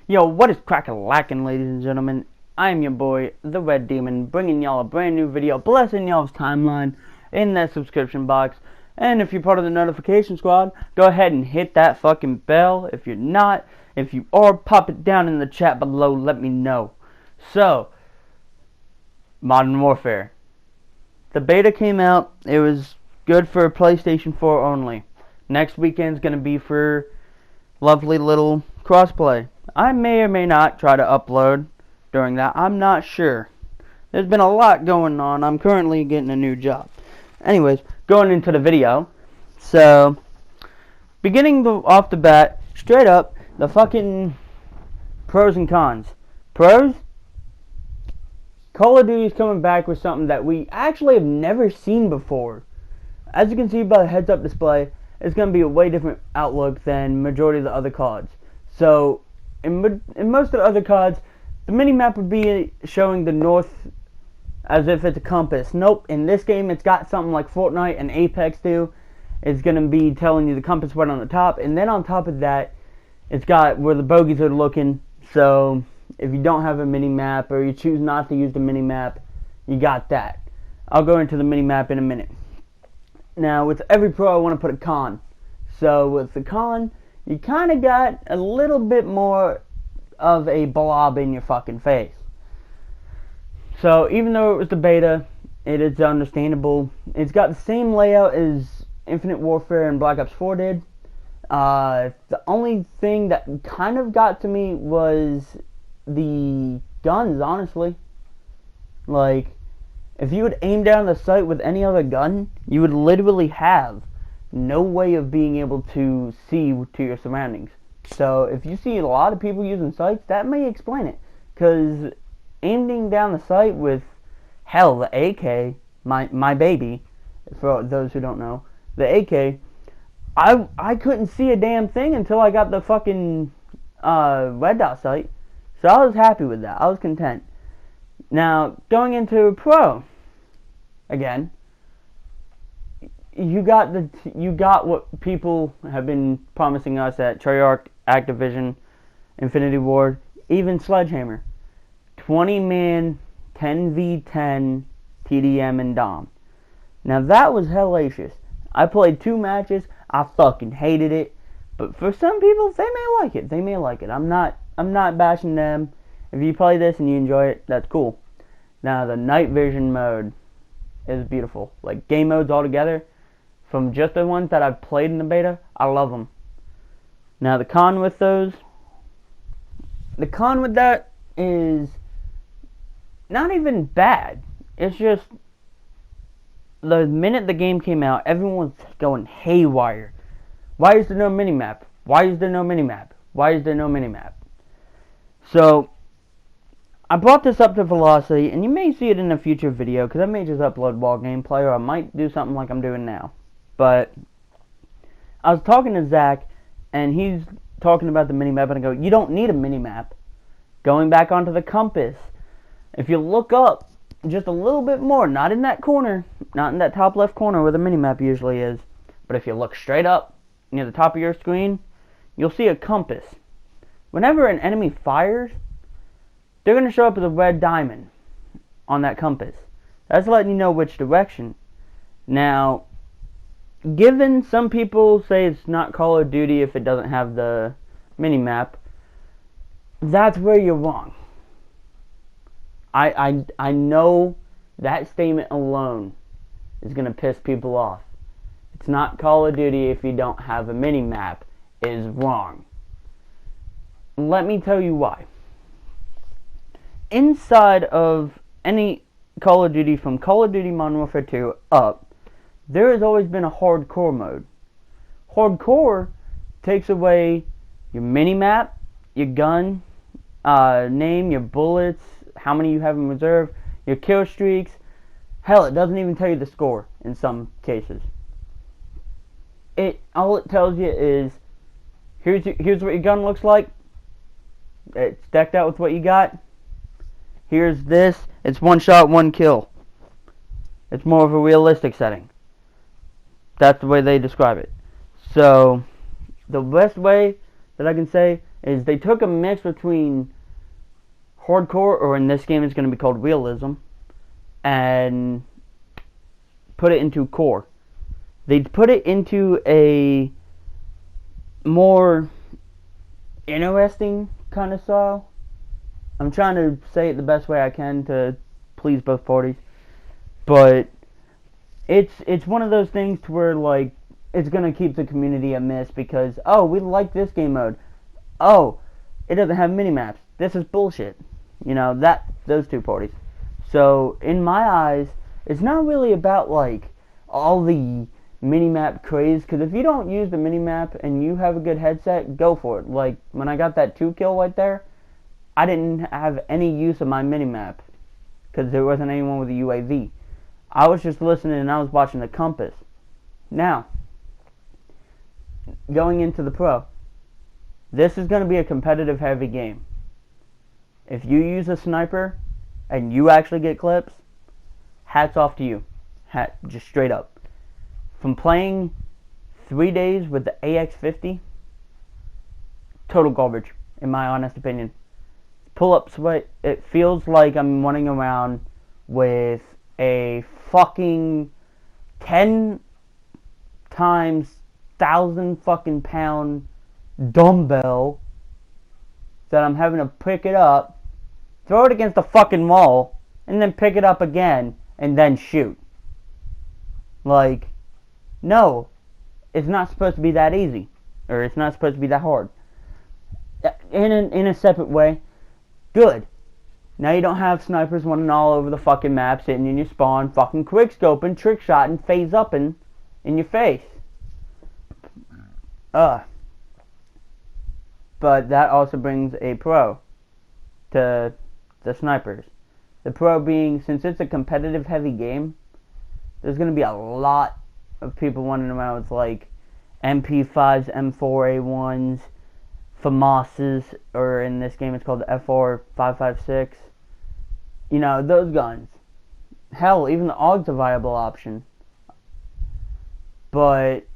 Yo, what is crack-a-lackin', ladies and gentlemen? I am your boy, the Red Demon, bringing y'all a brand new video, blessing y'all's timeline in that subscription box. And if you're part of the notification squad, go ahead and hit that fucking bell. If you're not, if you are, pop it down in the chat below, let me know. So, Modern Warfare. The beta came out, it was good for PlayStation 4 only. Next weekend's gonna be for lovely little crossplay. I may or may not try to upload during that. I'm not sure. There's been a lot going on. I'm currently getting a new job. Anyways, going into the video. So, beginning off the bat, straight up, the fucking pros and cons. Pros? Call of Duty is coming back with something that we actually have never seen before. As you can see by the heads-up display, it's going to be a way different outlook than majority of the other CODs. So, in most of the other CODs, the minimap would be showing the north as if it's a compass. Nope, in this game it's got something like Fortnite and Apex do. It's going to be telling you the compass right on the top, and then on top of that, it's got where the bogeys are looking. So, if you don't have a minimap or you choose not to use the minimap, you got that. I'll go into the minimap in a minute. Now, with every pro, I want to put a con. So, with the con, you kind of got a little bit more of a blob in your fucking face. So, even though it was the beta, it is understandable. It's got the same layout as Infinite Warfare and Black Ops 4 did. The only thing that kind of got to me was the guns, honestly. Like, if you would aim down the sight with any other gun, you would literally have no way of being able to see to your surroundings. So if you see a lot of people using sights, that may explain it. Because aiming down the sight with, hell, the AK, my baby, for those who don't know, the AK, I couldn't see a damn thing until I got the fucking red dot sight. So I was happy with that. I was content. Now, going into Pro, again, you got what people have been promising us at Treyarch, Activision, Infinity Ward, even Sledgehammer. 20-man, 10v10 TDM and Dom. Now that was hellacious. I played 2 matches. I fucking hated it. But for some people, they may like it. They may like it. I'm not bashing them. If you play this and you enjoy it, that's cool. Now the night vision mode is beautiful. Like game modes altogether, from just the ones that I've played in the beta, I love them. Now the con with that is not even bad. It's just the minute the game came out, everyone's going haywire. Why is there no minimap? Why is there no minimap? Why is there no minimap? So, I brought this up to Velocity, and you may see it in a future video, because I may just upload wall gameplay, or I might do something like I'm doing now. But, I was talking to Zach, and he's talking about the minimap, and I go, you don't need a minimap. Going back onto the compass, if you look up just a little bit more, not in that corner, not in that top left corner where the minimap usually is, but if you look straight up, near the top of your screen, you'll see a compass. Whenever an enemy fires, they're going to show up as a red diamond on that compass. That's letting you know which direction. Now, given some people say it's not Call of Duty if it doesn't have the minimap, that's where you're wrong. I know that statement alone is going to piss people off. It's not Call of Duty if you don't have a minimap is wrong. Let me tell you why. Inside of any Call of Duty, from Call of Duty Modern Warfare 2 up, there has always been a hardcore mode. Hardcore takes away your minimap, your gun, name, your bullets, how many you have in reserve, your kill streaks. Hell, it doesn't even tell you the score in some cases. All it tells you is, here's what your gun looks like. It's decked out with what you got. Here's this. It's 1 shot, 1 kill. It's more of a realistic setting. That's the way they describe it. So, the best way that I can say is they took a mix between hardcore, or in this game it's going to be called realism, and put it into core. They put it into a more interesting kind of style. I'm trying to say it the best way I can to please both parties, but it's one of those things to where, like, it's gonna keep the community amiss because, oh, we like this game mode, oh, it doesn't have mini-maps, this is bullshit, you know, those two parties. So in my eyes, it's not really about, like, all the mini-map craze, because if you don't use the mini-map and you have a good headset, go for it. Like, when I got that 2 kill right there, I didn't have any use of my mini-map because there wasn't anyone with a UAV. I was just listening and I was watching the compass. Now, going into the pro, this is going to be a competitive heavy game. If you use a sniper and you actually get clips, hats off to you. Just straight up. From playing 3 days with the AX50, total garbage, in my honest opinion. Pull-up sweat, it feels like I'm running around with a fucking 10 times 1,000 fucking pound dumbbell that I'm having to pick it up, throw it against the fucking wall, and then pick it up again, and then shoot. Like, no, it's not supposed to be that easy, or it's not supposed to be that hard. In a separate way, good. Now you don't have snipers running all over the fucking map, sitting in your spawn, fucking quick scoping, trick shotting, phase upping in your face. But that also brings a pro to the snipers. The pro being, since it's a competitive heavy game, there's going to be a lot of people running around with like MP5s, M4A1s, FAMASs, or in this game it's called the FR556. You know, those guns. Hell, even the AUG's a viable option. But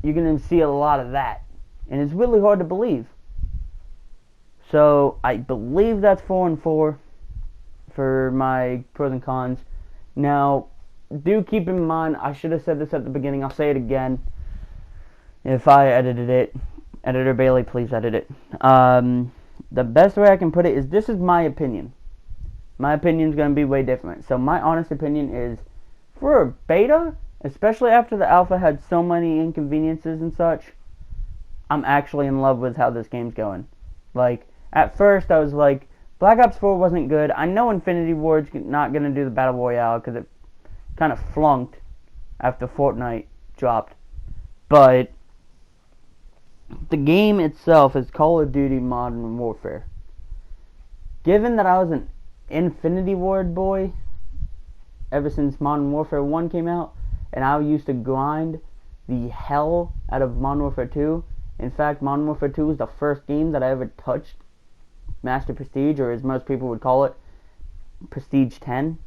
you're going to see a lot of that. And it's really hard to believe. So, I believe that's 4 and 4 for my pros and cons. Now, do keep in mind, I should have said this at the beginning, I'll say it again if I edited it. Editor Bailey, please edit it. The best way I can put it is, this is my opinion. My opinion is going to be way different. So my honest opinion is, for a beta, especially after the alpha had so many inconveniences and such, I'm actually in love with how this game's going. Like, at first I was like, Black Ops 4 wasn't good. I know Infinity Ward's not going to do the Battle Royale because it kind of flunked after Fortnite dropped. But the game itself is Call of Duty Modern Warfare. Given that I was an Infinity Ward boy ever since Modern Warfare 1 came out, and I used to grind the hell out of Modern Warfare 2. In fact, Modern Warfare 2 was the first game that I ever touched Master Prestige, or as most people would call it, Prestige 10.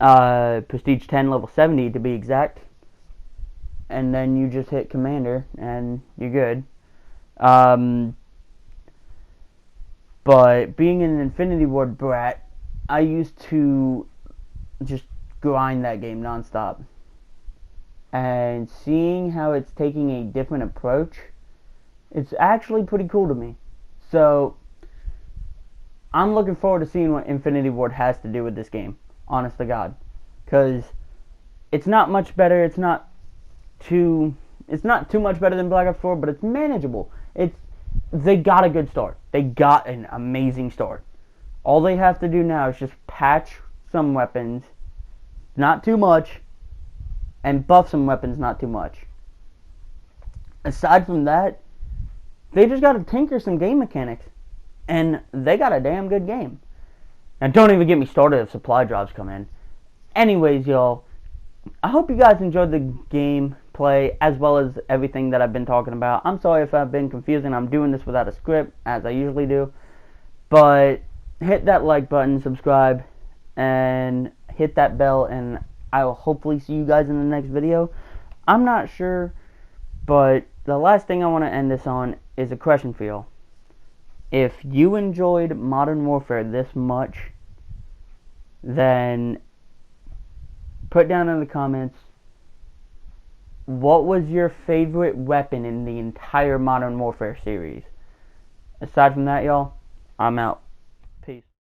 Prestige 10 level 70 to be exact. And then you just hit Commander, and you're good. But being an Infinity Ward brat, I used to just grind that game nonstop. And seeing how it's taking a different approach, it's actually pretty cool to me. So, I'm looking forward to seeing what Infinity Ward has to do with this game. Honest to God. Because it's not much better, it's not too much better than Black Ops 4, but it's manageable. They got a good start. They got an amazing start. All they have to do now is just patch some weapons, not too much, and buff some weapons, not too much. Aside from that, they just got to tinker some game mechanics, and they got a damn good game. Now, don't even get me started if supply drops come in. Anyways, y'all, I hope you guys enjoyed the gameplay as well as everything that I've been talking about. I'm sorry if I've been confusing. I'm doing this without a script, as I usually do. But hit that like button, subscribe, and hit that bell, and I will hopefully see you guys in the next video. I'm not sure, but the last thing I want to end this on is a question for y'all. If you enjoyed Modern Warfare this much, then put down in the comments, what was your favorite weapon in the entire Modern Warfare series? Aside from that, y'all, I'm out.